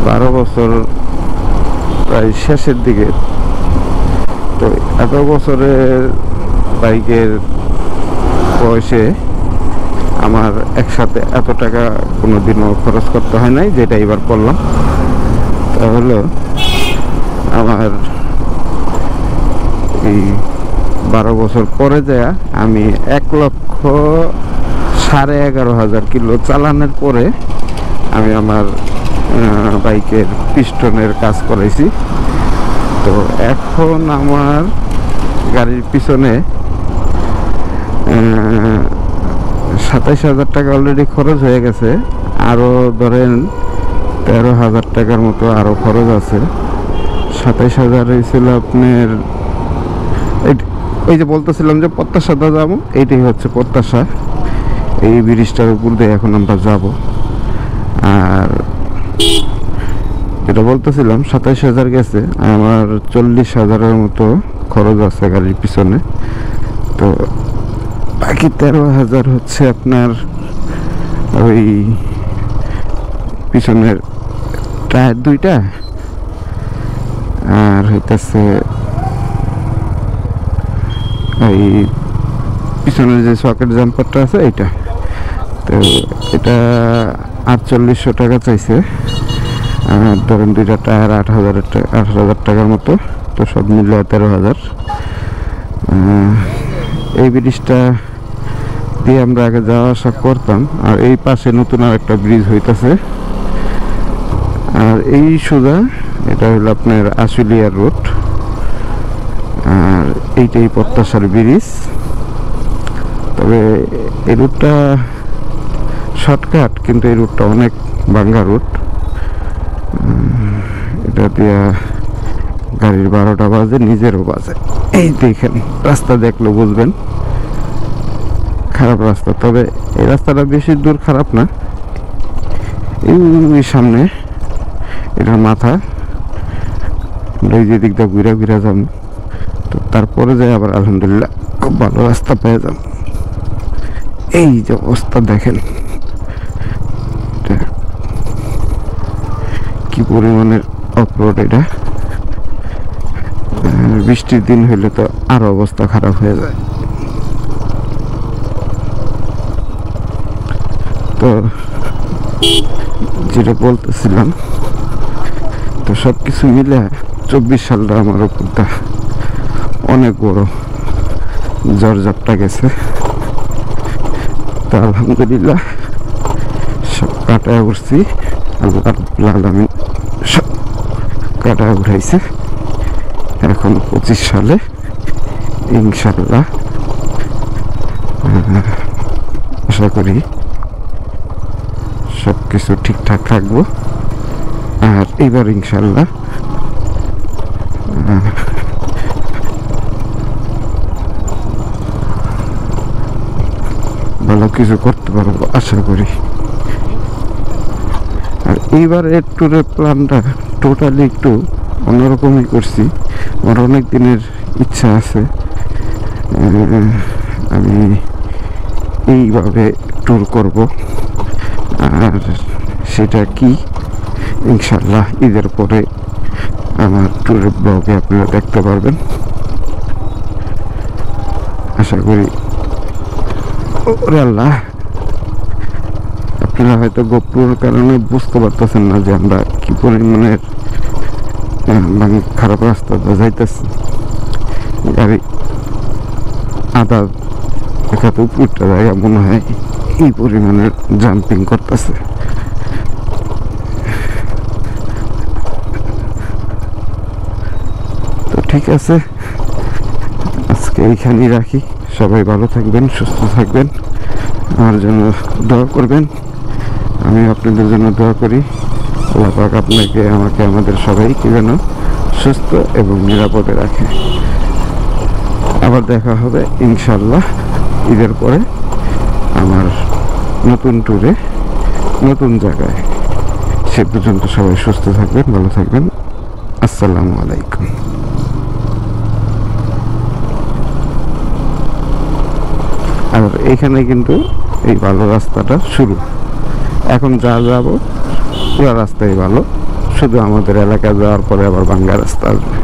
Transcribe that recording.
12 বছর প্রায় শেষের দিকে। তো এত বছরের বাইকের বয়সে আমার একসাথে এত টাকা কোনোদিনও খরচ করতে হয় নাই, যেটা এবার করলাম। তা হলো আমার এই 12 বছর পরে যায় আমি 1,11,500 কিলো চালানোর পরে আমি আমার বাইকের পিস্টনের কাজ করাইছি। তো এখন আমার গাড়ির পিছনে 27,000 টাকা অলরেডি খরচ হয়ে গেছে। আরও ধরেন 13,000 টাকার মতো আরও খরচ আছে। 27,000 হয়েছিল আপনার ওই যে বলতেছিলাম যে প্রত্যাশাটা যাবো, এইটাই হচ্ছে প্রত্যাশা। এই ব্রিজটার উপর দিয়ে এখন আমরা যাব। আর যেটা বলতেছিলাম 27,000 গেছে, আমার 40,000-এর মতো খরচ আছে গাড়ির পিছনে। তো বাকি 13,000 হচ্ছে আপনার ওই পিছনের টায়ার দুইটা, আর হইতেছে ওই পিছনের যে সকেট জাম্পারটা আছে এইটা। তো এটা 4800 টাকা চাইছে। আর ধরেন দুইটা টায়ার 8,000 টাকার মতো। তো সব মিলে 13,000। এই ব্রিজটা দিয়ে আমরা আগে যাওয়া আসা করতাম। আর এই পাশে নতুন আর একটা ব্রিজ হইতেছে। আর এই সোজা এটা হলো আপনার আশুলিয়ার রোড। আর এইটাই প্রত্যাশার ব্রিজ। তবে এই রুটটা শর্টকাট, কিন্তু এই রুটটা অনেক ভাঙ্গা রুট। এটা দিয়ে গাড়ির 12টা বাজে, নিজেরও বাজে। এই দেখেন, রাস্তা দেখলে বুঝবেন খারাপ রাস্তা। তবে এই রাস্তাটা বেশি দূর খারাপ না। এই সামনে এটার মাথা, এই যে দিকটা ঘুরে ঘুরে যাব। তো তারপরে যাই আবার আলহামদুলিল্লাহ খুব ভালো রাস্তা পেয়ে যাব। এই যে অবস্থা দেখেন কি পরিমাণের অফরোড এটা। বৃষ্টির দিন হইলে তো আরো অবস্থা খারাপ হয়ে যায়। তো যেটা বলতেছিলাম, তো সব কিছু মিলে 24 সালটা আমার উপরটা অনেক বড় ঝড়ঝাপটা গেছে। তো আলহামদুলিল্লাহ সব কাটায় উঠছি। আল্লাহ আলামিন সব কাটায় উঠাইছে। এখন 25 সালে ইনশাল্লাহ আশা করি সব কিছু ঠিকঠাক থাকবো। আর এইবার ইনশাল্লাহ ভালো কিছু করতে পারবো আশা করি। আর এইবারের ট্যুরের প্ল্যানটা টোটালি একটু অন্যরকমই করছি। আমার অনেক দিনের ইচ্ছা আছে আমি এইভাবে ট্যুর করব। আর সেটা কি ইনশাল্লাহ ঈদের পরে আমার ট্যুরের ব্লগে আপনারা দেখতে পারবেন আশা করি। ওরে আল্লাহ, আপনারা হয়তো গোপ্রোর কারণে বুঝতে পারতেছেন না যে আমরা কি পরিমাণের খারাপ রাস্তা যাইতেছি। গাড়ি আধা এখানে উপরটা জায়গা মনে হয় এই পরিমাণের জাম্পিং করতেছে। তো ঠিক আছে, আজকে এইখানেই রাখি। সবাই ভালো থাকবেন, সুস্থ থাকবেন, আমার জন্য দোয়া করবেন। আমি আপনাদের জন্য দোয়া করি। আল্লাহ পাক আপনাকে, আমাকে, আমাদের সবাইকে যেন সুস্থ এবং নিরাপদে রাখে। আবার দেখা হবে ইনশাল্লাহ ঈদের পরে আমার নতুন ট্যুরে, নতুন জায়গায়। সে পর্যন্ত সবাই সুস্থ থাকবেন, ভালো থাকবেন। আসসালামু আলাইকুম। আর এইখানে কিন্তু এই ভালো রাস্তাটা শুরু। এখন যা যাবো পুরো রাস্তাই ভালো, শুধু আমাদের এলাকা যাওয়ার পরে আবার ভাঙ্গা রাস্তা আসবে।